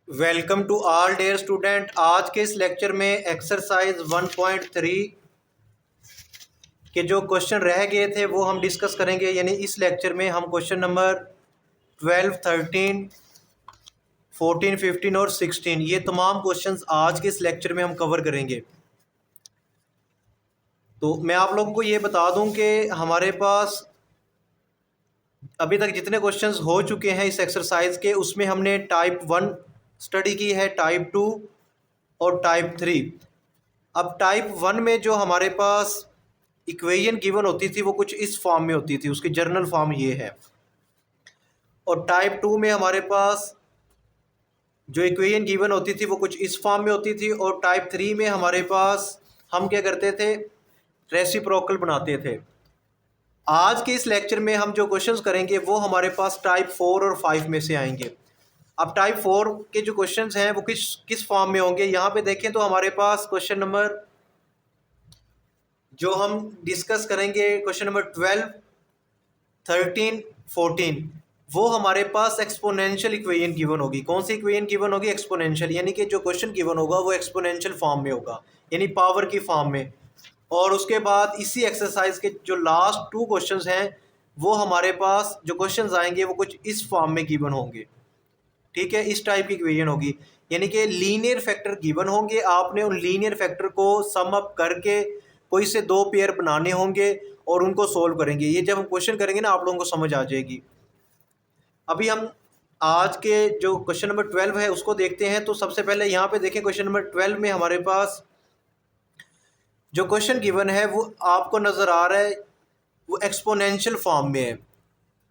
Welcome to all dear student. आज के इस लेक्चर में एक्सरसाइज 1.3 के जो क्वेश्चन रह गए थे वो हम डिस्कस करेंगे। यानी इस लेक्चर में हम क्वेश्चन नंबर 12, 13, 14, 15 और 16 ये तमाम क्वेश्चंस आज के इस लेक्चर में हम कवर करेंगे। तो मैं आप लोगों को ये बता दूं कि हमारे पास अभी तक जितने क्वेश्चंस हो चुके हैं इस एक्सरसाइज के, उसमें हमने टाइप 1 स्टडी की है, टाइप 2 और टाइप 3। अब टाइप 1 में जो हमारे पास इक्वेशन गिवन होती थी वो कुछ इस फॉर्म में होती थी, उसकी जर्नल फॉर्म ये है। और टाइप 2 में हमारे पास जो इक्वेशन गिवन होती थी वो कुछ इस फॉर्म में होती थी। और टाइप 3 में हमारे पास हम क्या करते थे, रेसिप्रोकल बनाते थे। आज के इस लेक्चर में हम जो क्वेश्चंस करेंगे वो हमारे पास टाइप 4 और 5 में से आएंगे। अब टाइप 4 के जो क्वेश्चंस हैं वो किस किस फॉर्म में होंगे, यहाँ पे देखें तो हमारे पास क्वेश्चन नंबर जो हम डिस्कस करेंगे, क्वेश्चन नंबर 12, 13, 14, वो हमारे पास एक्सपोनेंशियल इक्वेशन गिवन होगी। कौन सी इक्वेशन गिवन होगी? एक्सपोनेंशियल। यानी कि जो क्वेश्चन गिवन होगा वो एक्सपोनेंशियल फॉर्म में होगा, यानी पावर की फॉर्म में। और उसके बाद इसी एक्सरसाइज के जो लास्ट 2 क्वेश्चंस हैं वो हमारे पास जो क्वेश्चंस आएंगे वो कुछ इस फॉर्म में गिवन होंगे। ठीक है, इस टाइप की इक्वेशन होगी, यानी कि लीनियर फैक्टर गिवन होंगे। आपने उन लीनियर फैक्टर को सम अप करके कोई से 2 पेयर बनाने होंगे और उनको सोल्व करेंगे। ये जब हम क्वेश्चन करेंगे ना आप लोगों को समझ आ जाएगी। अभी हम आज के जो क्वेश्चन नंबर 12 है उसको देखते हैं। तो सबसे पहले यहाँ पे देखें, क्वेश्चन नंबर 12 में हमारे पास जो क्वेश्चन गिवन है वो आपको नज़र आ रहा है, वो एक्सपोनेंशियल फॉर्म में है।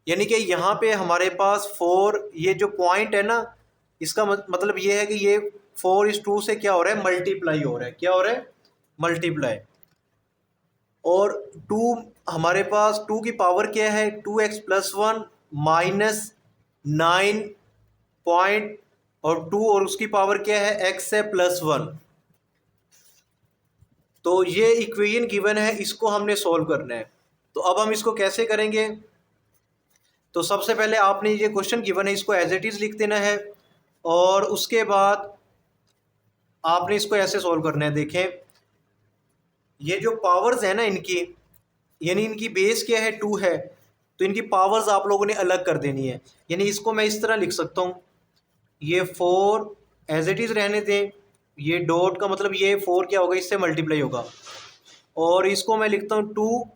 यानी कि यहाँ पे हमारे पास 4, ये जो पॉइंट है ना, इसका मतलब ये है कि ये 4 इस 2 से क्या हो रहा है, मल्टीप्लाई हो रहा है। क्या हो रहा है? मल्टीप्लाई। और 2 हमारे पास 2 की पावर क्या है, 2x प्लस 1 माइनस 9 पॉइंट और 2 और उसकी पावर क्या है, x है प्लस 1। तो ये इक्वेशन गिवन है, इसको हमने सॉल्व करना है। तो अब हम इसको कैसे करेंगे? तो सबसे पहले आपने ये क्वेश्चन गिवन है इसको एज इट इज़ लिख देना है और उसके बाद आपने इसको ऐसे सॉल्व करना है। देखें, ये जो पावर्स है ना इनकी, यानी इनकी बेस क्या है, 2 है, तो इनकी पावर्स आप लोगों ने अलग कर देनी है। यानी इसको मैं इस तरह लिख सकता हूँ, ये 4 एज इट इज़ रहने दें, ये डॉट का मतलब ये 4 क्या होगा, इससे मल्टीप्लाई होगा। और इसको मैं लिखता हूँ 2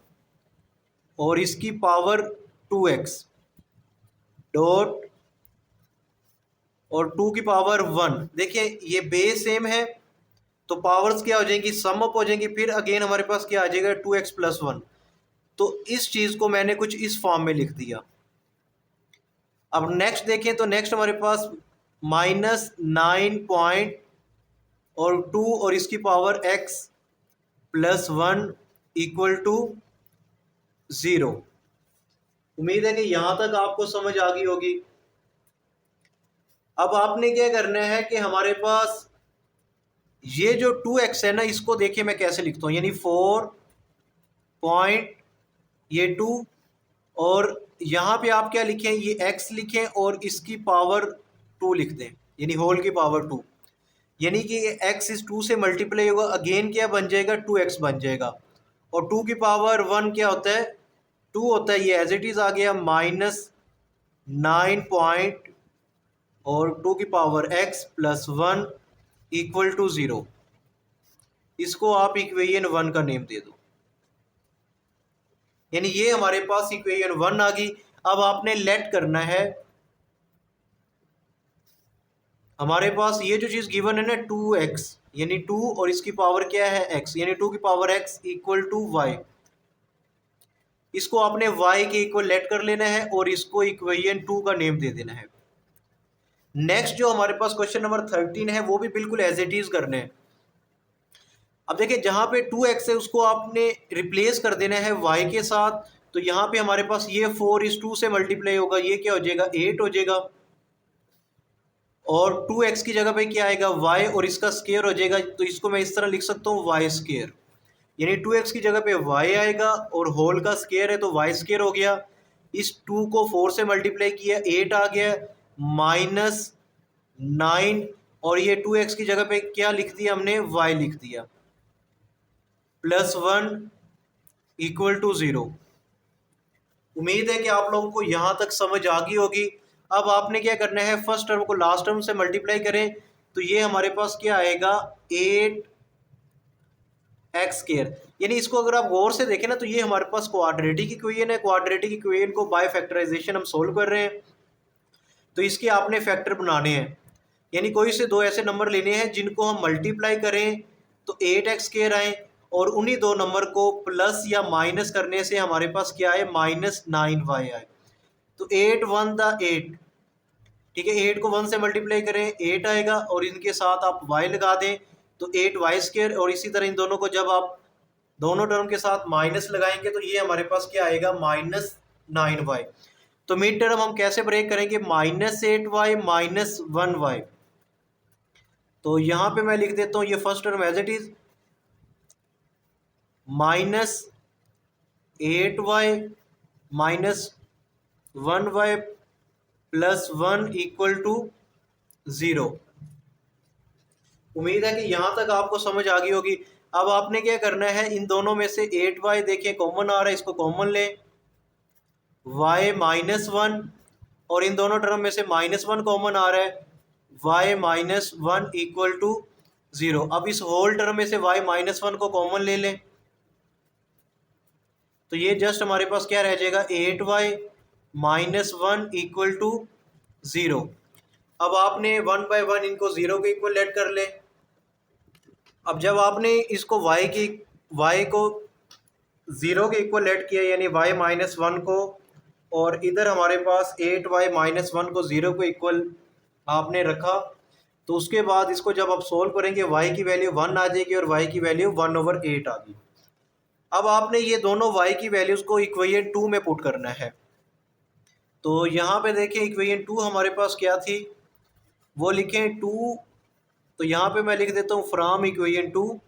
और इसकी पावर 2x डॉट और 2 की पावर 1। देखिए ये बेस सेम है तो पावर्स क्या हो जाएंगी, सम अप हो जाएंगी। फिर अगेन हमारे पास क्या आ जाएगा, 2x प्लस 1। तो इस चीज़ को मैंने कुछ इस फॉर्म में लिख दिया। अब नेक्स्ट देखें तो नेक्स्ट हमारे पास माइनस 9 पॉइंट और 2 और इसकी power x plus 1 equal to 0। उम्मीद है कि यहाँ तक आपको समझ आ गई होगी। अब आपने क्या करना है कि हमारे पास ये जो 2x है ना, इसको देखिए मैं कैसे लिखता हूँ, यानी 4 पॉइंट ये 2 और यहाँ पे आप क्या लिखें, ये x लिखें और इसकी पावर 2 लिख दें, यानी होल की पावर 2। यानी कि ये x इस 2 से मल्टीप्लाई होगा, अगेन क्या बन जाएगा, 2x बन जाएगा। और 2 की पावर 1 क्या होता है, 2 होता है। ये एज इट इज़ आ गया माइनस 9 पॉइंट और 2 की power x plus 1 equal to 0। इसको आप इक्वेशन 1 का नेम दे दो, यानी ये हमारे पास इक्वेशन 1 आ गई। अब आपने लेट करना है, हमारे पास ये जो चीज़ गिवन है ना 2x, यानी 2 और इसकी पावर क्या है x, यानी 2 की power x equal to y। इसको आपने y के इक्वल लेट कर लेना है और इसको इक्वेशन 2 का नेम दे देना है। नेक्स्ट जो हमारे पास क्वेश्चन नंबर 13 है वो भी बिल्कुल एज इट इज़ करने हैं। अब देखिए जहाँ पे 2x है उसको आपने रिप्लेस कर देना है y के साथ। तो यहाँ पे हमारे पास ये 4 इस 2 से मल्टीप्लाई होगा, ये क्या हो जाएगा, 8 हो जाएगा। और 2x की जगह पे क्या आएगा, y और इसका स्केयर हो जाएगा। तो इसको मैं इस तरह लिख सकता हूँ y स्केयर, यानी 2x की जगह पे y आएगा और होल का स्केयर है तो y स्केयर हो गया। इस 2 को 4 से मल्टीप्लाई किया, 8 आ गया, माइनस 9 और ये 2x की जगह पे क्या लिख दिया हमने, y लिख दिया, +1 = 0। उम्मीद है कि आप लोगों को यहाँ तक समझ आ गई होगी। अब आपने क्या करना है, फर्स्ट टर्म को लास्ट टर्म से मल्टीप्लाई करें तो ये हमारे पास क्या आएगा, 8x²। यानी इसको अगर आप गौर से देखें ना तो ये हमारे पास क्वाड्रेटिक इक्वेशन है। क्वाड्रेटिक इक्वेशन को बाय फैक्टराइजेशन हम सोल्व कर रहे हैं, तो इसके आपने फैक्टर बनाने हैं। यानी कोई से दो ऐसे नंबर लेने हैं जिनको हम मल्टीप्लाई करें तो 8x² आए, और उन्हीं दो नंबर को प्लस या माइनस करने से हमारे पास क्या आए, -9y आए। तो 8 1 द 8, ठीक है, 8 को 1 से मल्टीप्लाई करें 8 आएगा, और इनके साथ आप y लगा दें तो 8y²। और इसी तरह इन दोनों को जब आप दोनों टर्म के साथ माइनस लगाएंगे तो ये हमारे पास क्या आएगा, -9y। तो मिड टर्म हम कैसे ब्रेक करेंगे, -8y -1y। तो यहाँ पे मैं लिख देता हूँ ये first term as it is, -8y -1y +1 = 0। उम्मीद है कि यहाँ तक आपको समझ आ गई होगी। अब आपने क्या करना है, इन दोनों में से 8y देखें कॉमन आ रहा है, इसको कॉमन लें, y -1, और इन दोनों टर्म में से -1 कॉमन आ रहा है, y -1 = 0। अब इस होल टर्म में से y -1 को कॉमन ले लें तो ये जस्ट हमारे पास क्या रह जाएगा, 8y -1 = 0। अब आपने 1 बाय 1 इनको 0 के इक्वल लेट कर ले। अब जब आपने इसको y को 0 के इक्वल लेट किया, यानी y -1 को, और इधर हमारे पास 8y -1 को 0 को इक्वल आपने रखा, तो उसके बाद इसको जब आप सोल्व करेंगे y की वैल्यू 1 आ जाएगी और y की वैल्यू 1/8 आ गई। अब आपने ये दोनों y की वैल्यूज़ को इक्वेशन 2 में पुट करना है। तो यहाँ पे देखें इक्वेशन 2 हमारे पास क्या थी, वो लिखें 2, तो यहाँ पे मैं लिख देता हूँ फ्रॉम इक्वेशन 2,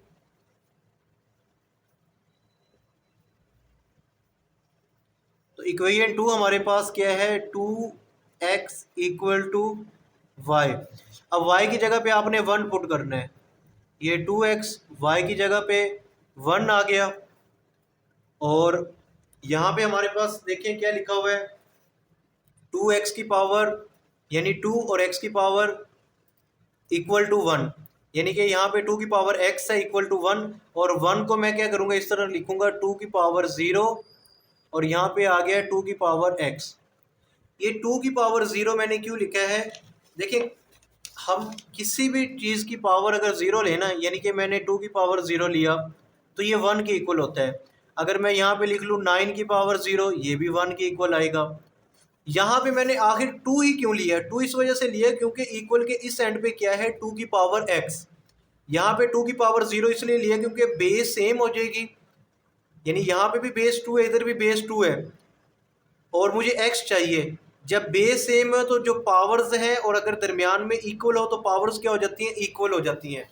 तो इक्वेशन 2 हमारे पास क्या है, 2x = y। अब y की जगह पे आपने 1 पुट करना है, ये 2x y की जगह पे 1 आ गया, और यहाँ पे हमारे पास देखें क्या लिखा हुआ है, 2x की पावर, यानी 2 और x की पावर = 1, यानी कि यहाँ पे 2 की पावर x है = 1, और 1 को मैं क्या करूँगा, इस तरह लिखूँगा 2 की पावर 0, और यहाँ पे आ गया 2 की पावर x। ये 2 की पावर 0 मैंने क्यों लिखा है, देखिए हम किसी भी चीज़ की पावर अगर 0 लेना, यानी कि मैंने 2 की पावर 0 लिया तो ये 1 के इक्वल होता है। अगर मैं यहाँ पे लिख लूँ 9 की पावर 0, ये भी 1 के इक्वल आएगा। यहाँ पे मैंने आखिर 2 ही क्यों लिया, 2 इस वजह से लिया क्योंकि इक्वल के इस एंड पे क्या है, 2 की पावर x। यहाँ पे 2 की पावर 0 इसलिए लिया क्योंकि बेस सेम हो जाएगी, यानी यहाँ पे भी बेस 2 है, इधर भी बेस 2 है, और मुझे x चाहिए। जब बेस सेम है तो जो पावर्स हैं और अगर दरमियान में इक्वल हो तो पावर्स क्या हो जाती हैं, इक्वल हो जाती हैं।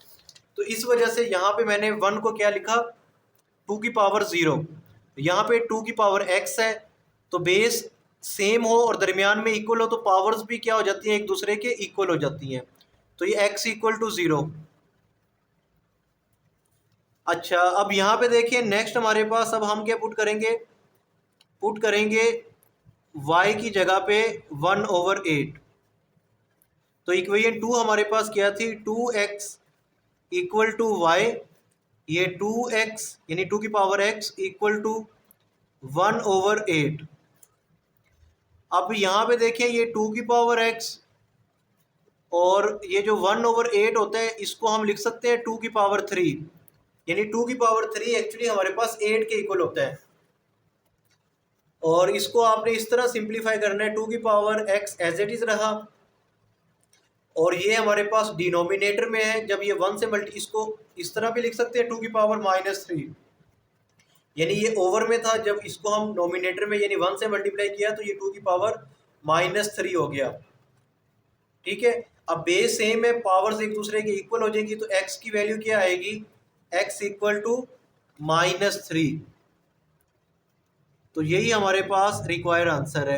तो इस वजह से यहाँ पे मैंने 1 को क्या लिखा, 2 की पावर 0। यहाँ पे 2 की पावर x है, तो बेस सेम हो और दरमियान में इक्वल हो तो पावर्स भी क्या हो जाती हैं, एक दूसरे के इक्वल हो जाती हैं। तो ये x = 0। अच्छा, अब यहाँ पे देखिए नेक्स्ट हमारे पास, अब हम क्या पुट करेंगे, पुट करेंगे y की जगह पे 1/8। तो इक्वेशन 2 हमारे पास क्या थी, 2x = y, ये 2x यानी 2 की पावर x = 1/8। अब यहाँ पे देखें ये 2 की पावर x, और ये जो 1/8 होता है इसको हम लिख सकते हैं 2 की पावर 3, यानी 2 की पावर 3 एक्चुअली हमारे पास 8 के इक्वल होता है। और इसको आपने इस तरह सिंप्लीफाई करना है, 2 की power x as it is रहा, और ये हमारे पास डिनोमिनेटर में है, जब ये 1 से मल्टी, इसको इस तरह भी लिख सकते हैं 2 की पावर -3, यानी ये ओवर में था, जब इसको हम नोमिनेटर में यानी 1 से मल्टीप्लाई किया तो ये 2 की पावर -3 हो गया। ठीक है, अब बेस सेम है, पावर्स एक दूसरे के इक्वल हो जाएगी, तो x की वैल्यू क्या आएगी, x = -3। तो यही हमारे पास रिक्वायर आंसर है,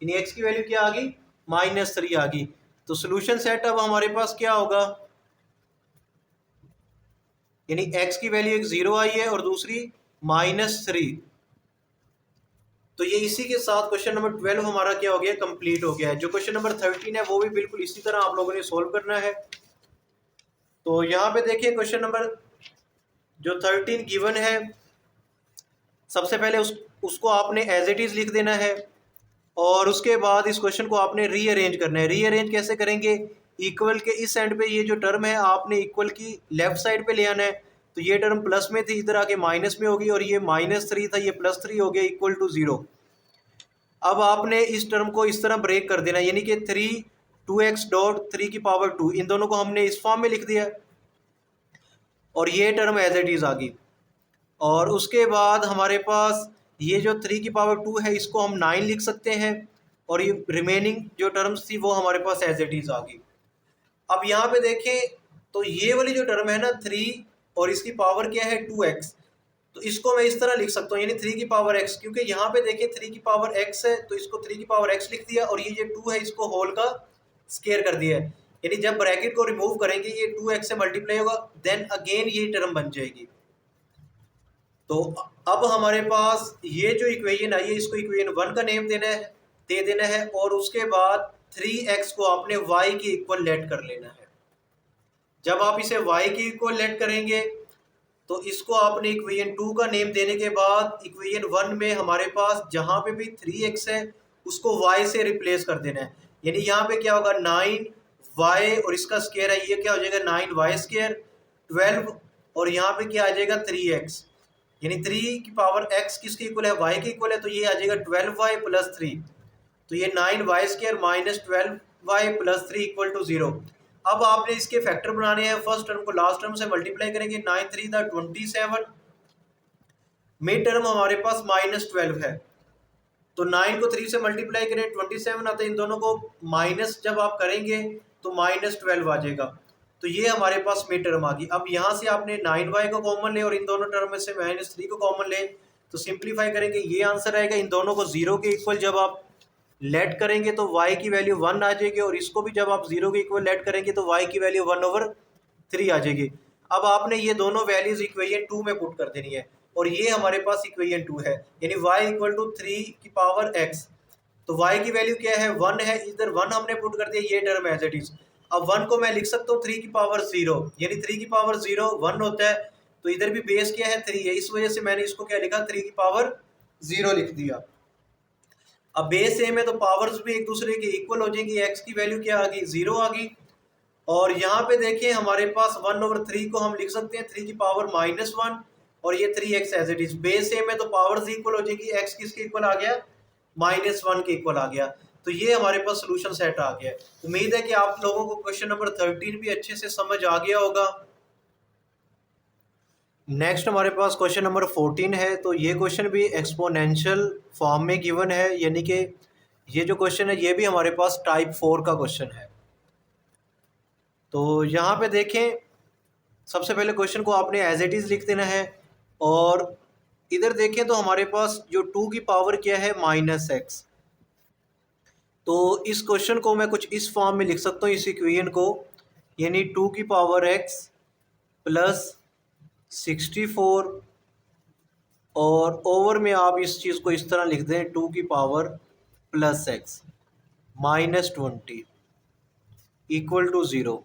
यानी x की वैल्यू क्या आ गई, -3 आ गई। तो सोल्यूशन सेट अब हमारे पास क्या होगा, यानी x की वैल्यू एक 0 आई है और दूसरी -3। तो ये इसी के साथ क्वेश्चन नंबर 12 हमारा क्या हो गया, कंप्लीट हो गया है। जो क्वेश्चन नंबर 13 है वो भी बिल्कुल इसी तरह आप लोगों ने सोल्व करना है। तो यहाँ पे देखिए क्वेश्चन नंबर जो 13 गिवन है, सबसे पहले उसको आपने एज इट इज लिख देना है और उसके बाद इस क्वेश्चन को आपने रीअरेंज करना है। रीअरेंज कैसे करेंगे, इक्वल के इस एंड पे ये जो टर्म है आपने इक्वल की लेफ्ट साइड पे ले आना है। तो ये टर्म प्लस में थी, इधर आके माइनस में होगी, और ये -3 था, ये +3 हो गया, इक्वल टू 0। अब आपने इस टर्म को इस तरह ब्रेक कर देना, यानी कि 3 2x डॉट 3 की पावर 2, इन दोनों को हमने इस फॉर्म में लिख दिया और ये टर्म एज इट इज आ गई। और उसके बाद हमारे पास ये जो 3 की पावर 2 है इसको हम 9 लिख सकते हैं, और ये रिमेनिंग जो टर्म्स थी वो हमारे पास एज इट इज आ गई। अब यहाँ पे देखें तो ये वाली जो टर्म है ना 3 और इसकी पावर क्या है 2x, तो इसको मैं इस तरह लिख सकता हूँ, यानी 3 की पावर x, क्योंकि यहाँ पे देखें 3 की पावर x है तो इसको 3 की पावर x लिख दिया, और ये जो 2 है इसको होल का स्केयर कर दिया है, यानी जब ब्रैकेट को रिमूव करेंगे ये 2x से मल्टीप्लाई होगा, देन अगेन ये टर्म बन जाएगी। तो अब हमारे पास ये जो इक्वेशन आई है इसको इक्वेशन 1 का नेम दे देना है, और उसके बाद 3x को आपने y की इक्वल लेट कर लेना है। जब आप इसे y की इक्वल लेट करेंगे तो इसको आपने इक्वेशन 2 का नेम देने के बाद इक्वेशन 1 में हमारे पास जहाँ पे भी 3x है उसको y से रिप्लेस कर देना है, यानी यहाँ पे क्या होगा 9y और इसका स्क्वायर है, ये क्या हो जाएगा 9y स्क्वायर 12, और यहाँ पे क्या आ जाएगा 3x, यानी 3 की पावर x किसके इक्वल है, y के इक्वल है, तो ये आ जाएगा 12y प्लस 3। तो ये 9y square minus 12y plus 3 equal to 0। अब आपने इसके फैक्टर बनाने हैं, फर्स्ट टर्म को लास्ट टर्म से मल्टीप्लाई करेंगे, 9 3 था 27, मिड टर्म हमारे पास -12 है, तो 9 को 3 से मल्टीप्लाई करें 27 आता है, इन दोनों को माइनस जब आप करेंगे तो -12 आ जाएगा, तो ये हमारे पास मिड टर्म आ गई। अब यहाँ से आपने 9y को कॉमन ले और इन दोनों टर्म में से -3 को कॉमन ले, तो सिंप्लीफाई करेंगे ये आंसर आएगा। इन दोनों को 0 के इक्वल जब आप लेट करेंगे तो y की वैल्यू 1 आ जाएगी, और इसको भी जब आप 0 के इक्वल लेट करेंगे तो y की वैल्यू 1/3 आ जाएगी। अब आपने ये दोनों वैल्यूज इक्वेशन 2 में पुट कर देनी है, और ये हमारे पास इक्वेशन 2 है, यानी y इक्वल टू 3 की पावर x। तो y की वैल्यू क्या है 1 है, इधर 1 हमने पुट कर दिया, ये टर्म एज इट इज। अब 1 को मैं लिख सकता हूँ 3 की पावर 0, यानी 3 की पावर 0 1 होता है, तो इधर भी बेस क्या है 3 है, इस वजह से मैंने इसको क्या लिखा 3 की पावर 0 लिख दिया। अब बेस सेम है तो पावर्स भी एक दूसरे के इक्वल हो जाएंगी, x की वैल्यू क्या आ गई 0 आ गई, और यहाँ पे देखें हमारे पास 1/3 को हम लिख सकते हैं 3 की पावर -1, और ये 3x as it is, base same है तो पावर्स इक्वल हो जाएगी, x किसके इक्वल आ गया -1 के इक्वल आ गया। तो ये हमारे पास सोल्यूशन सेट आ गया। उम्मीद है कि आप लोगों को क्वेश्चन नंबर 13 भी अच्छे से समझ आ गया होगा। नेक्स्ट हमारे पास क्वेश्चन नंबर 14 है, तो ये क्वेश्चन भी एक्सपोनेंशियल फॉर्म में गिवन है, यानी कि ये जो क्वेश्चन है ये भी हमारे पास टाइप 4 का क्वेश्चन है। तो यहाँ पे देखें सबसे पहले क्वेश्चन को आपने एज इट इज़ लिख देना है, और इधर देखें तो हमारे पास जो 2 की पावर क्या है -x, तो इस क्वेश्चन को मैं कुछ इस फॉर्म में लिख सकता हूँ इस इक्वेशन को, यानी 2 की पावर x प्लस 64, और ओवर में आप इस चीज़ को इस तरह लिख दें 2 की power plus x -20 equal to 0,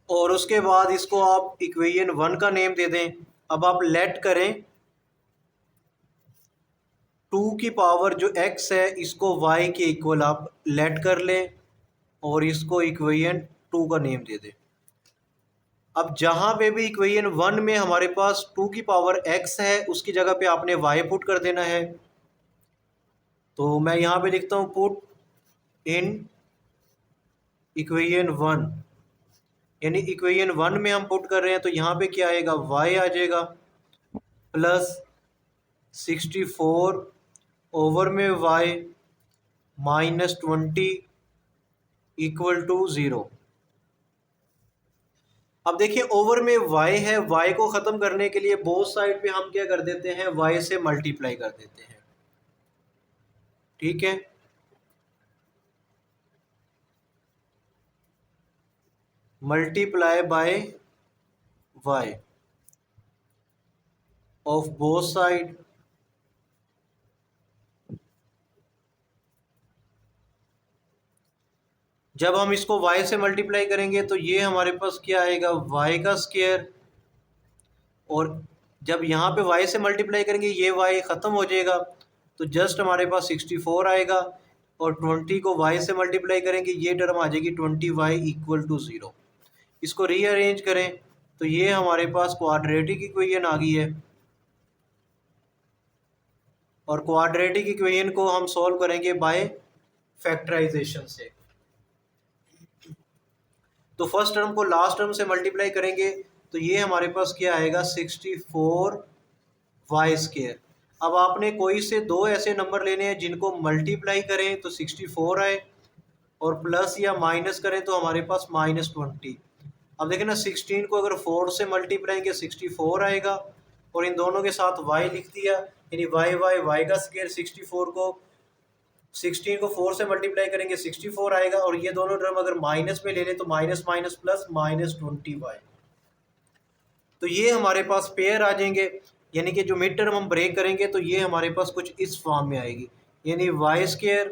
और उसके बाद इसको आप इक्वेशन 1 का नेम दे दें। अब आप लेट करें 2 की पावर जो x है इसको y के इक्वल आप लेट कर लें, और इसको इक्वेशन 2 का नेम दे दें। अब जहाँ पे भी इक्वेशन 1 में हमारे पास 2 की पावर x है उसकी जगह पे आपने y पुट कर देना है। तो मैं यहाँ पे लिखता हूँ पुट इन इक्वेशन 1, यानी इक्वेशन 1 में हम पुट कर रहे हैं तो यहाँ पे क्या आएगा y आ जाएगा प्लस 64 ओवर में y -20 इक्वल टू 0। अब देखिए ओवर में y है, y को ख़त्म करने के लिए बोथ साइड पे हम क्या कर देते हैं y से मल्टीप्लाई कर देते हैं, ठीक है। Multiply by y of both side जब हम इसको y से मल्टीप्लाई करेंगे तो ये हमारे पास क्या आएगा, y का स्क्वायर। और जब यहाँ पे y से मल्टीप्लाई करेंगे ये y ख़त्म हो जाएगा, तो जस्ट हमारे पास 64 आएगा। और 20 को y से मल्टीप्लाई करेंगे ये टर्म आ जाएगी 20y इक्वल टू 0। इसको रीअरेंज करें तो ये हमारे पास क्वाड्रेटिक इक्वेशन आ गई है। और क्वाड्रेटिक इक्वेशन को हम सॉल्व करेंगे बाय फैक्टराइजेशन से। तो फर्स्ट टर्म को लास्ट टर्म से मल्टीप्लाई करेंगे तो ये हमारे पास क्या आएगा, 64y²। अब आपने कोई से दो ऐसे नंबर लेने हैं जिनको मल्टीप्लाई करें तो 64 आए, और प्लस या माइनस करें तो हमारे पास -20। अब देखें ना, 16 को अगर 4 से मल्टीप्लाई करेंगे 64 आएगा, और इन दोनों के साथ y लिख दिया, यानी y का स्क्वायर। 16 को 4 से मल्टीप्लाई करेंगे 64 आएगा, और ये दोनों टर्म अगर माइनस में ले लें तो माइनस माइनस प्लस -20y। तो ये हमारे पास पेयर आ जाएंगे, यानी कि जो मिड टर्म हम ब्रेक करेंगे तो ये हमारे पास कुछ इस फॉर्म में आएगी, यानी y²।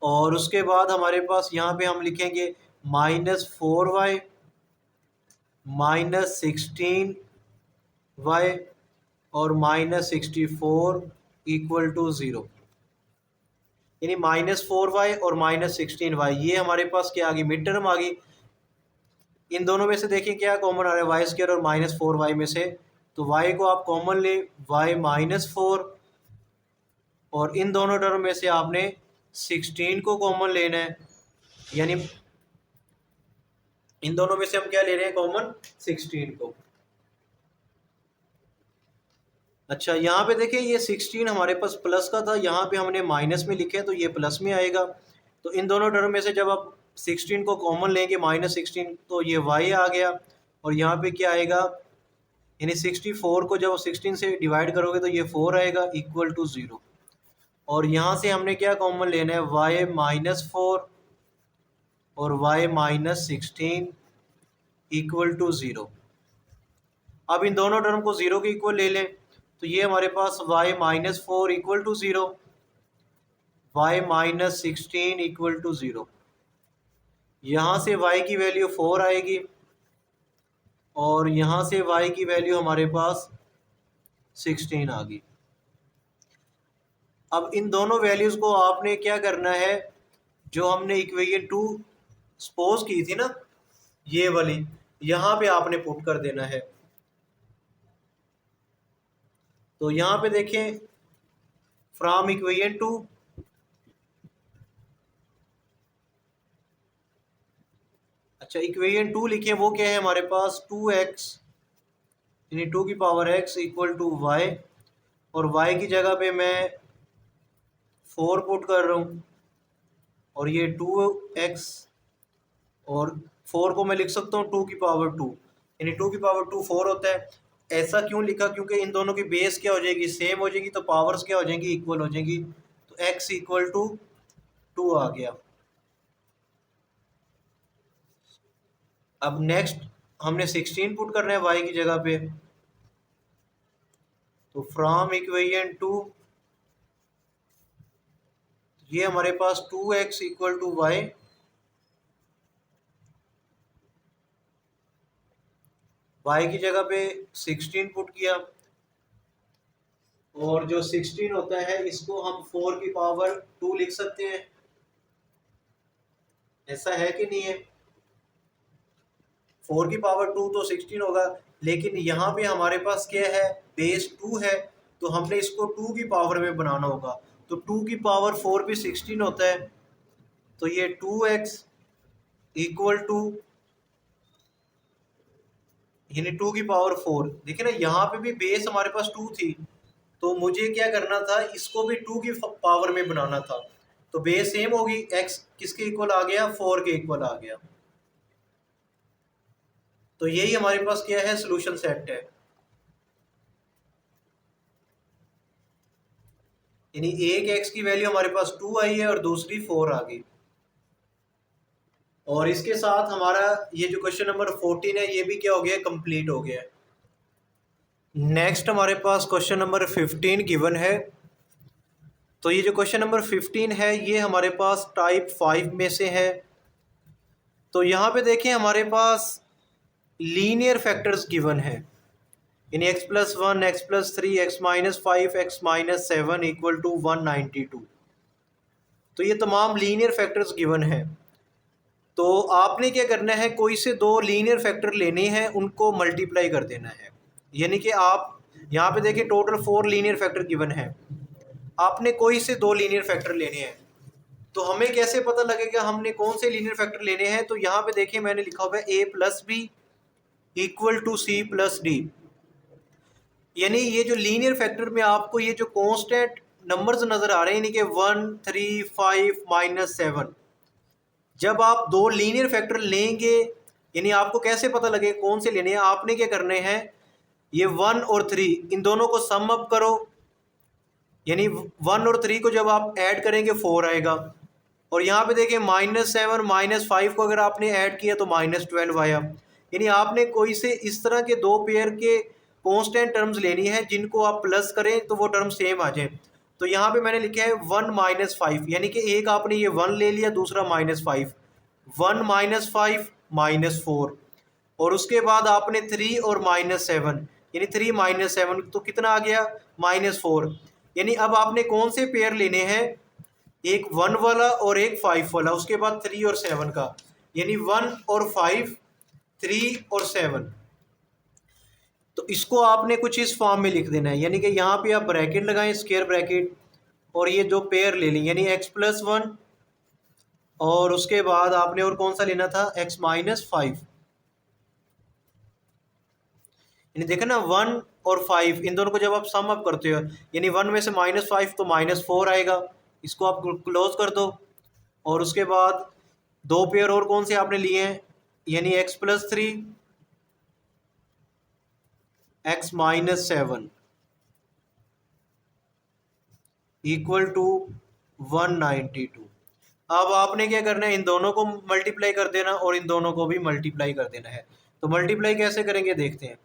और उसके बाद हमारे पास यहाँ पे हम लिखेंगे -4y -16y और -64 इक्वल टू 0, यानी -4y और -16y। ये हमारे पास क्या आ गई, मिड टर्म आ गई। इन दोनों में से देखिए क्या कॉमन आ रहा है, y² और -4y में से। तो y को आप कॉमन ले, y -4, और इन दोनों टर्म में से आपने 16 को कॉमन लेना है, यानी इन दोनों में से हम क्या ले रहे हैं, कॉमन 16 को। अच्छा, यहाँ पे देखिए ये 16 हमारे पास प्लस का था, यहाँ पे हमने माइनस में लिखे तो ये प्लस में आएगा। तो इन दोनों टर्म में से जब आप 16 को कॉमन लेंगे -16, तो ये y आ गया, और यहाँ पे क्या आएगा, यानी 64 को जब 16 से डिवाइड करोगे तो ये 4 आएगा इक्वल टू 0। और यहाँ से हमने क्या कॉमन लेना है, y -4 और y -16 इक्वल टू 0। अब इन दोनों टर्म को 0 के इक्वल ले लें तो ये हमारे पास y -4 equal to 0, y -16 equal to 0। यहाँ से y की वैल्यू 4 आएगी, और यहाँ से y की वैल्यू हमारे पास 16 आ गई। अब इन दोनों वैल्यूज़ को आपने क्या करना है, जो हमने इक्वेशन 2 सपोज की थी ना, ये वाली, यहाँ पे आपने पुट कर देना है। तो यहाँ पे देखें, फ्रॉम इक्वेशन 2, अच्छा इक्वेशन 2 लिखे, वो क्या है हमारे पास, 2x यानी 2 की power x equal to y, और y की जगह पे मैं 4 पुट कर रहा हूँ, और ये 2x, और 4 को मैं लिख सकता हूँ 2 की पावर 2, यानी 2 की पावर 2 4 होता है। ऐसा क्यों लिखा, क्योंकि इन दोनों की बेस क्या हो जाएगी, सेम हो जाएगी, तो पावर्स क्या हो जाएंगी, इक्वल हो जाएंगी। तो x इक्वल टू 2 आ गया। अब नेक्स्ट हमने 16 पुट करना है y की जगह पे। तो फ्रॉम इक्वेशन 2, ये हमारे पास 2x equal to y, y की जगह पे 16 पुट किया, और जो 16 होता है इसको हम 4 की पावर 2 लिख सकते हैं, ऐसा है कि नहीं है। 4 की पावर 2 तो 16 होगा, लेकिन यहाँ पे हमारे पास क्या है, बेस 2 है, तो हमने इसको 2 की पावर में बनाना होगा। तो 2 की पावर 4 भी 16 होता है, तो ये 2x इक्वल टू, यानी 2 की पावर 4। देखिए ना, यहाँ पे भी बेस हमारे पास 2 थी, तो मुझे क्या करना था, इसको भी 2 की पावर में बनाना था। तो बेस सेम होगी, x किसके इक्वल आ गया, 4 के इक्वल आ गया। तो यही हमारे पास क्या है, सोल्यूशन सेट है। यानी एक x की वैल्यू हमारे पास 2 आई है और दूसरी 4 आ गई। और इसके साथ हमारा ये जो क्वेश्चन नंबर 14 है ये भी क्या हो गया, कंप्लीट हो गया है। नेक्स्ट हमारे पास क्वेश्चन नंबर 15 गिवन है। तो ये जो क्वेश्चन नंबर 15 है ये हमारे पास टाइप 5 में से है। तो यहाँ पे देखें हमारे पास लीनियर फैक्टर्स गिवन है, यानी x+1, x+3, x-5, x-7 equal to 192। तो ये तमाम लीनियर फैक्टर्स गिवन है। तो आपने क्या करना है, कोई से दो लीनियर फैक्टर लेने हैं, उनको मल्टीप्लाई कर देना है। यानी कि आप यहाँ पे देखिए टोटल 4 लीनियर फैक्टर गिवन है, आपने कोई से दो लीनियर फैक्टर लेने हैं। तो हमें कैसे पता लगेगा हमने कौन से लीनियर फैक्टर लेने हैं? तो यहाँ पे देखिए मैंने लिखा हुआ है a+b इक्वल टू c+d। यानी ये जो लीनियर फैक्टर में आपको ये जो कांस्टेंट नंबर्स नज़र आ रहे हैं, यानी कि 1, 3, 5, -7, जब आप दो लीनियर फैक्टर लेंगे, यानी आपको कैसे पता लगे कौन से लेने हैं? आपने क्या करने हैं, ये 1 और 3 इन दोनों को सम अप करो, यानी 1 और 3 को जब आप ऐड करेंगे 4 आएगा। और यहाँ पे देखिए -7 -5 को अगर आपने ऐड किया तो -12 आया। यानी आपने कोई से इस तरह के दो पेयर के कांस्टेंट टर्म्स लेनी है जिनको आप प्लस करें तो वो टर्म सेम आ जाए। तो यहाँ पे मैंने लिखा है 1 -5, यानी कि एक आपने ये 1 ले लिया, दूसरा -5, 1 -5 -4, और उसके बाद आपने 3 और -7, यानी 3 -7 तो कितना आ गया, -4। यानी अब आपने कौन से पेयर लेने हैं, एक 1 वाला और एक 5 वाला, उसके बाद 3 और 7 का, यानी 1 और 5, 3 और 7। तो इसको आपने कुछ इस फॉर्म में लिख देना है, यानी कि यहाँ पे आप ब्रैकेट लगाएं, स्क्वायर ब्रैकेट, और ये जो पेयर ले लें, यानी x+1 और उसके बाद आपने और कौन सा लेना था, x-5। यानी देखा ना 1 और 5 इन दोनों को जब आप सम अप करते हो, यानी 1 में से -5 तो -4 आएगा, इसको आप क्लोज कर दो। और उसके बाद दो पेयर और कौन से आपने लिए हैं, यानी x+3, x-7 इक्वल टू 192। अब आपने क्या करना है, इन दोनों को मल्टीप्लाई कर देना और इन दोनों को भी मल्टीप्लाई कर देना है। तो मल्टीप्लाई कैसे करेंगे देखते हैं।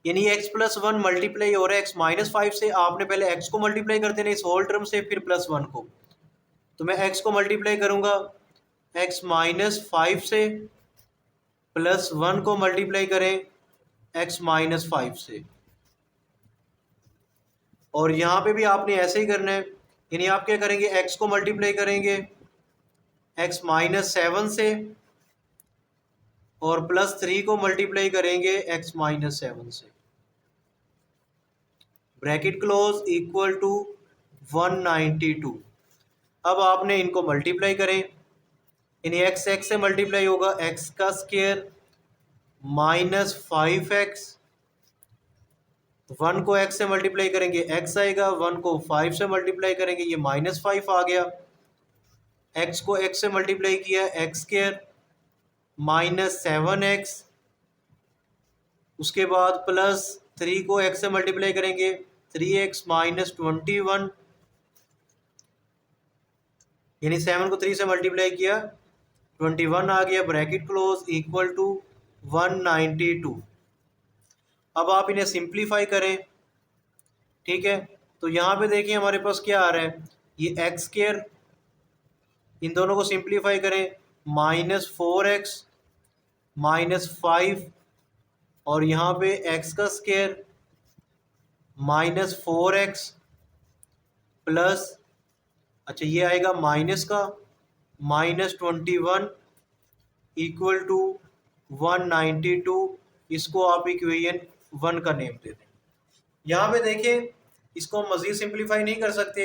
यानी x+1 मल्टीप्लाई हो रहा है x-5 से, आपने पहले x को मल्टीप्लाई कर देना इस होल टर्म से, फिर +1 को। तो मैं x को मल्टीप्लाई करूंगा x-5 से, +1 को मल्टीप्लाई करें x-5 से, और यहाँ पे भी आपने ऐसे ही करना है। यानी आप क्या करेंगे, x को मल्टीप्लाई करेंगे x-7 से, और +3 को मल्टीप्लाई करेंगे x-7 से, ब्रैकेट क्लोज, इक्वल टू 192। अब आपने इनको मल्टीप्लाई करें, यानी x से मल्टीप्लाई होगा x का स्क्वायर -5x, 1 को x से मल्टीप्लाई करेंगे x आएगा, 1 को 5 से मल्टीप्लाई करेंगे ये -5 आ गया, x को x से मल्टीप्लाई किया x स्क्वायर -7x, उसके बाद +3 को x से मल्टीप्लाई करेंगे 3x -21, यानी 7 को 3 से मल्टीप्लाई किया 21 आ गया, ब्रैकेट क्लोज, इक्वल टू 192। अब आप इन्हें सिंप्लीफाई करें, ठीक है। तो यहाँ पे देखिए हमारे पास क्या आ रहा है, ये x स्क्वायर, इन दोनों को सिंप्लीफाई करें -4x -5, और यहाँ पे x का स्क्वायर -4x प्लस, अच्छा ये आएगा माइनस का -21 इक्वल टू 192। इसको आप इक्वेशन 1 का नेम दे दें। यहाँ पे देखें इसको हम मज़ीद सिंप्लीफाई नहीं कर सकते,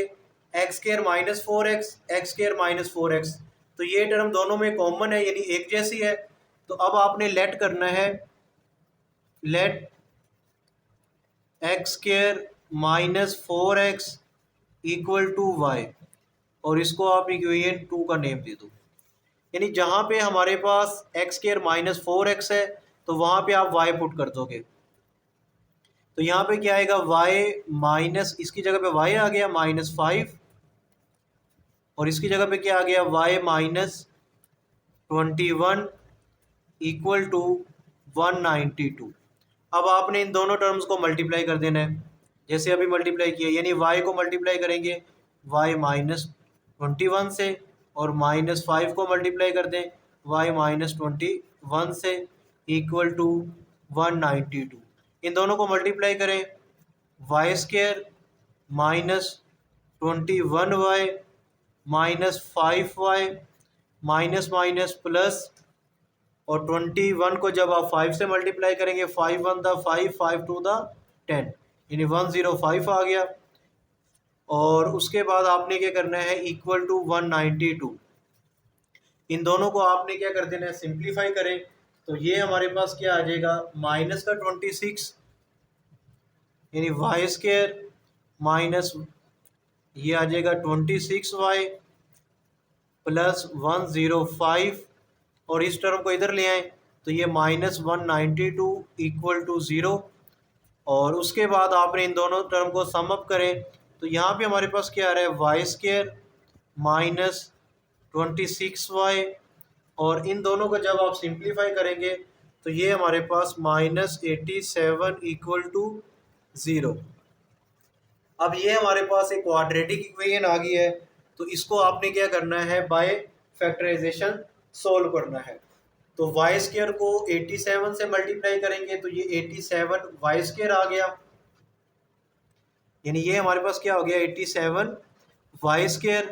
x square -4x, x square -4x, तो ये टर्म दोनों में कॉमन है, यानी एक जैसी है। तो अब आपने लेट करना है, let x square -4x equal to y, और इसको आप इक्वेशन 2 का नेम दे दो। यानी जहाँ पे हमारे पास एक्स स्क्वायर -4x है तो वहाँ पे आप y पुट कर दोगे, तो यहाँ पे क्या आएगा, y माइनस, इसकी जगह पे y आ गया -5, और इसकी जगह पे क्या आ गया, y 21 इक्वल टू 192। अब आपने इन दोनों टर्म्स को मल्टीप्लाई कर देना है, जैसे अभी मल्टीप्लाई किया, यानी y को मल्टीप्लाई करेंगे y -21 से, और -5 को मल्टीप्लाई कर दें y -21 से, इक्वल टू 192। इन दोनों को मल्टीप्लाई करें, y² -21y -5y minus minus plus, और 21 को जब आप 5 से मल्टीप्लाई करेंगे, 5 1 द 5, 5 2 द 10, यानी 105 आ गया। और उसके बाद आपने क्या करना है, इक्वल टू 192। इन दोनों को आपने क्या कर देना है, सिंप्लीफाई करें, तो ये हमारे पास क्या आ जाएगा, माइनस का 26, यानी y² माइनस ये आ जाएगा 26y प्लस 105, और इस टर्म को इधर ले आए तो ये -192 इक्वल टू 0। और उसके बाद आपने इन दोनों टर्म को सम अप करें, तो यहाँ पे हमारे पास क्या आ रहा है, y² -26y, और इन दोनों को जब आप सिंप्लीफाई करेंगे तो ये हमारे पास -87 इक्वल टू 0। अब ये हमारे पास एक क्वाड्रेटिक इक्वेशन आ गई है, तो इसको आपने क्या करना है, बाय फैक्टराइजेशन सोल्व करना है। तो y² को 87 से मल्टीप्लाई करेंगे तो ये 87 y² आ गया, यानी ये हमारे पास क्या हो गया, 87 y²।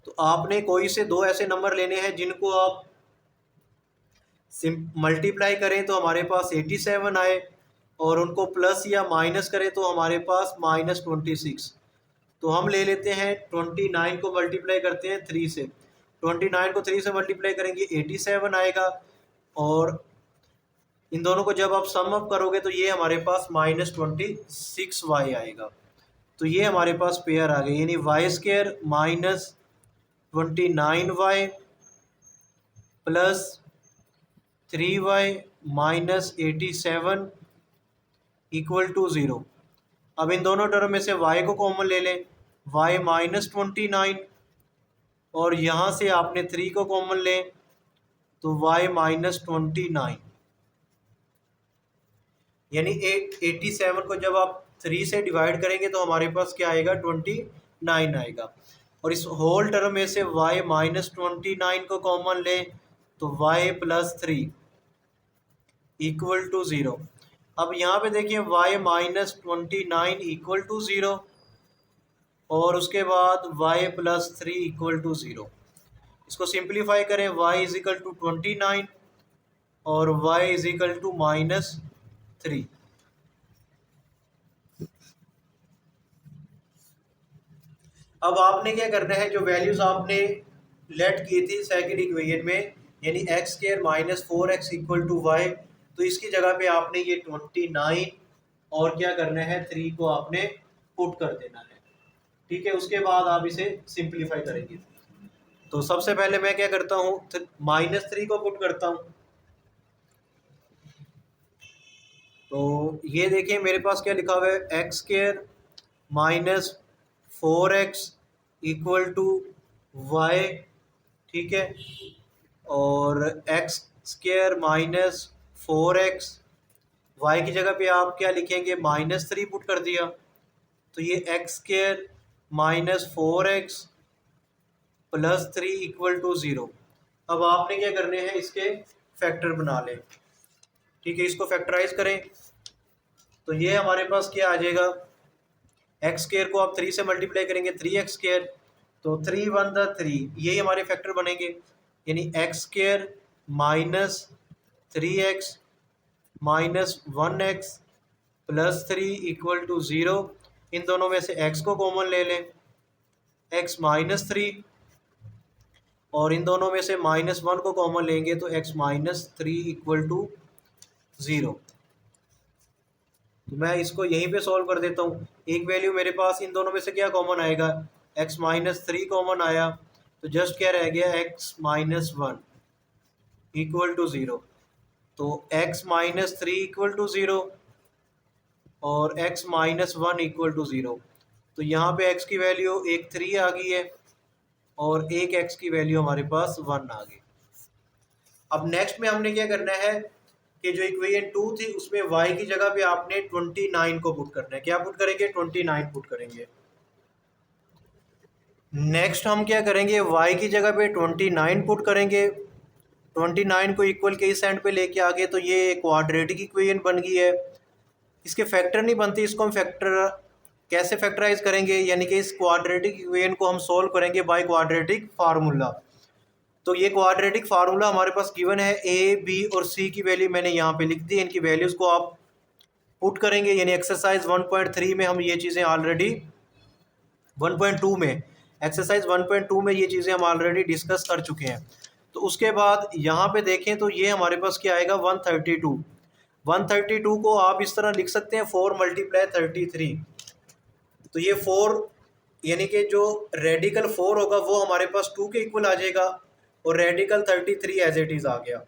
तो आपने कोई से दो ऐसे नंबर लेने हैं जिनको आप मल्टीप्लाई करें तो हमारे पास 87 आए, और उनको प्लस या माइनस करें तो हमारे पास -26। तो हम ले लेते हैं 29 को मल्टीप्लाई करते हैं 3 से, 29 को 3 से मल्टीप्लाई करेंगे 87 आएगा, और इन दोनों को जब आप सम अप करोगे तो ये हमारे पास -26y आएगा। तो ये हमारे पास पेयर आ गए, यानी y² -29y plus 3y -87 equal to 0। अब इन दोनों टर्म में से y को कॉमन ले लें, y -29, और यहाँ से आपने 3 को कॉमन लें तो y -29, यानी 87 को जब आप 3 से डिवाइड करेंगे तो हमारे पास क्या आएगा, 29 आएगा। और इस होल टर्म में से y -29 को कॉमन लें तो y +3 इक्वल टू 0। अब यहाँ पे देखिए y -29 इक्वल टू 0, और उसके बाद y +3 इक्वल टू 0। इसको सिंप्लीफाई करें, y = 29 और y = -3। अब आपने क्या करना है, जो वैल्यूज आपने लेट की थी सेकंड इक्वेशन में, यानी x² -4x equal to y, तो इसकी जगह पे आपने ये 29 और क्या करना है, 3 को आपने पुट कर देना है। ठीक है, उसके बाद आप इसे सिंप्लीफाई करेंगे। तो सबसे पहले मैं क्या करता हूँ, -3 को पुट करता हूँ। तो ये देखिए मेरे पास क्या लिखा हुआ है, x² -4x equal to y, ठीक है, और x² -4x, y की जगह पे आप क्या लिखेंगे, -3 पुट कर दिया, तो ये x² -4x plus 3 equal to 0। अब आपने क्या करने हैं, इसके फैक्टर बना लें। ठीक है, इसको फैक्टराइज करें तो ये हमारे पास क्या आ जाएगा, x² को आप 3 से मल्टीप्लाई करेंगे 3x², तो 3 1 द 3, यही हमारे फैक्टर बनेंगे, यानी x² -3x -1x plus 3 equal to 0। इन दोनों में से x को कॉमन ले लें, x -3, और इन दोनों में से -1 को कॉमन लेंगे तो x -3 इक्वल टू 0। तो मैं इसको यहीं पे सॉल्व कर देता हूँ। एक वैल्यू मेरे पास इन दोनों में से क्या कॉमन आएगा, x -3 कॉमन आया, तो जस्ट क्या रह गया, x -1 इक्वल टू 0। तो x -3 इक्वल टू 0 और x -1 इक्वल टू 0। तो यहाँ पे x की वैल्यू एक 3 आ गई है, और एक एक्स की वैल्यू हमारे पास 1 आ गई। अब नेक्स्ट में हमने क्या करना है कि जो इक्वेशन 2 थी उसमें y की जगह पे आपने 29 को पुट करना है। क्या पुट करेंगे? 29 पुट करेंगे। नेक्स्ट हम क्या करेंगे, y की जगह पे 29 पुट करेंगे। 29 को इक्वल के इस एंड पे लेके आ गए तो ये क्वाड्रेटिक इक्वेशन बन गई है। इसके फैक्टर नहीं बनती, इसको हम फैक्टर कैसे फैक्टराइज करेंगे, यानी कि इस क्वाड्रेटिक इक्वेशन को हम सोल्व करेंगे बाय क्वाड्रेटिक फार्मूला। तो ये क्वाड्रेटिक फार्मूला हमारे पास गिवन है, ए बी और सी की वैल्यू मैंने यहाँ पे लिख दी। इनकी वैल्यूज़ को आप पुट करेंगे, यानी एक्सरसाइज 1.3 में हम ये चीज़ें ऑलरेडी 1.2 में एक्सरसाइज 1.2 में ये चीज़ें हम ऑलरेडी डिस्कस कर चुके हैं। तो उसके बाद यहाँ पे देखें तो ये हमारे पास क्या आएगा, 132। 132 को आप इस तरह लिख सकते हैं 4 × 33। तो ये 4 यानी कि जो रेडिकल 4 होगा वो हमारे पास 2 के इक्वल आ जाएगा और रेडिकल 33 एज इट इज़ आ गया।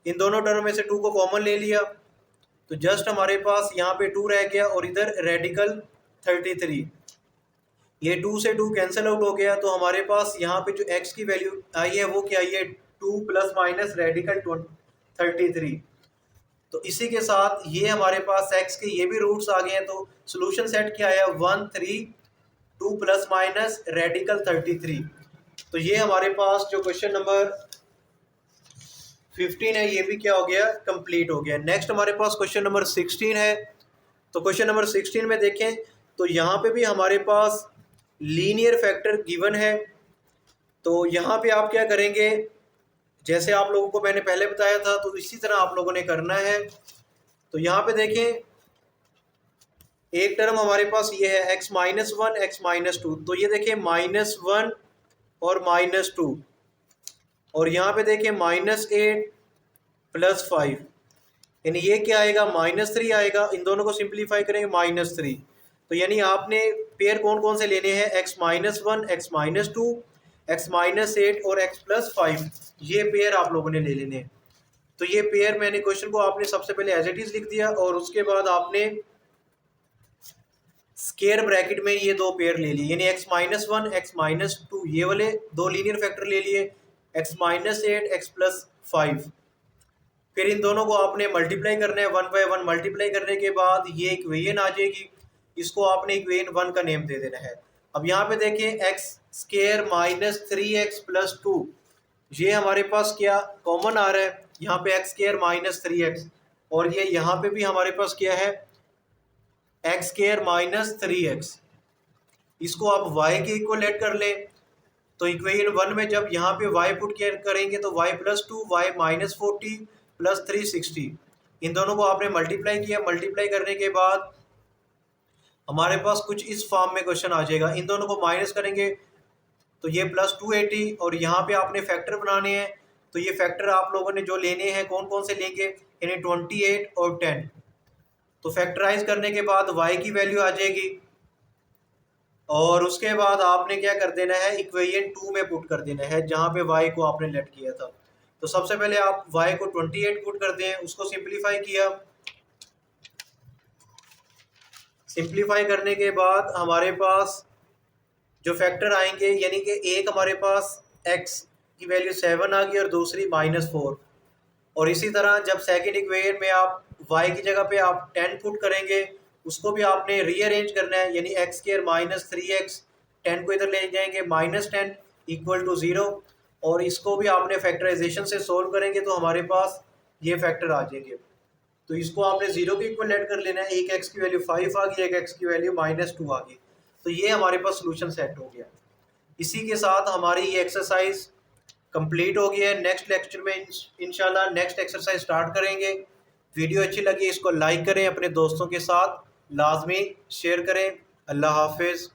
इन दोनों टर्म में से 2 को कॉमन ले लिया तो जस्ट हमारे पास यहाँ पे 2 रह गया और इधर रेडिकल 33। ये 2 से 2 कैंसिल आउट हो गया तो हमारे पास यहाँ पे जो x की वैल्यू आई है वो क्या आई है, 2 ± रेडिकल 33। तो इसी के साथ ये हमारे पास x के ये भी रूट्स आ गए हैं। तो सोल्यूशन सेट क्या आया, 1 3 2 ± रेडिकल 33। तो ये हमारे पास जो क्वेश्चन नंबर 15 है ये भी क्या हो गया, कंप्लीट हो गया। नेक्स्ट हमारे पास क्वेश्चन नंबर 16 है। तो क्वेश्चन नंबर 16 में देखें तो यहाँ पे भी हमारे पास लीनियर फैक्टर गिवन है। तो यहाँ पे आप क्या करेंगे, जैसे आप लोगों को मैंने पहले बताया था तो इसी तरह आप लोगों ने करना है। तो यहाँ पे देखें एक टर्म हमारे पास ये है x-1 x-2। तो ये देखें -1 और -2 और यहाँ पे देखें -8 + 5, यानी ये क्या आएगा, -3 आएगा। इन दोनों को सिंप्लीफाई करेंगे -3। तो यानी आपने पेयर कौन कौन से लेने हैं, x-1 x-2 x-8 और x+5, ये पेयर आप लोगों ने ले लेने हैं। तो ये पेयर मैंने क्वेश्चन को आपने सबसे पहले एज इट इज लिख दिया और उसके बाद आपने स्क्वायर ब्रैकेट में ये दो पेयर ले लिए, यानी x-1 x-2 ये वाले दो लीनियर फैक्टर ले लिए, x-8 x+5। फिर इन दोनों को आपने मल्टीप्लाई करना है, 1 बाय 1 मल्टीप्लाई करने के बाद ये इक्वेशन आ जाएगी। इसको आपने इक्वेशन 1 का नेम दे देना है। अब यहाँ पे देखें x² - 3x + 2, ये हमारे पास क्या कॉमन आ रहा है, यहाँ पे x² - 3x और ये यहाँ पे भी हमारे पास क्या है x² - 3x। इसको आप y के इक्वल ऐड कर लें। तो इक्वेशन 1 में जब यहाँ पे y पुट करेंगे तो y + 2 y -40 + 360, इन दोनों को आपने मल्टीप्लाई किया। मल्टीप्लाई करने के बाद हमारे पास कुछ इस फॉर्म में क्वेश्चन आ जाएगा। इन दोनों को माइनस करेंगे तो ये +280 और यहाँ पे आपने फैक्टर बनाने हैं। तो ये फैक्टर आप लोगों ने जो लेने हैं कौन कौन से लेंगे, यानी 28 और 10। तो फैक्टराइज करने के बाद y की वैल्यू आ जाएगी और उसके बाद आपने क्या कर देना है, इक्वेशन 2 में पुट कर देना है जहाँ पे y को आपने लेट किया था। तो सबसे पहले आप y को 28 पुट कर दें, उसको सिंप्लीफाई किया। सिंप्लीफाई करने के बाद हमारे पास जो फैक्टर आएंगे, यानी कि एक हमारे पास x की वैल्यू 7 आ गई और दूसरी -4। और इसी तरह जब सेकंड इक्वेशन में आप y की जगह पे आप 10 पुट करेंगे, उसको भी आपने रीअरेंज करना है, यानी x² - 3x, 10 को इधर ले जाएंगे -10 = 0 और इसको भी आपने फैक्टराइजेशन से सोल्व करेंगे तो हमारे पास ये फैक्टर आ जाएंगे। तो इसको आपने 0 के इक्वल ऐड कर लेना है। एक x की वैल्यू 5 आ गई, एक x की वैल्यू -2 आ गई। तो ये हमारे पास सोल्यूशन सेट हो गया। इसी के साथ हमारी ये एक्सरसाइज कंप्लीट हो गई है। नेक्स्ट लेक्चर में इंशाल्लाह नेक्स्ट एक्सरसाइज स्टार्ट करेंगे। वीडियो अच्छी लगी इसको लाइक करें, अपने दोस्तों के साथ लाजमी शेयर करें। अल्लाह हाफिज़।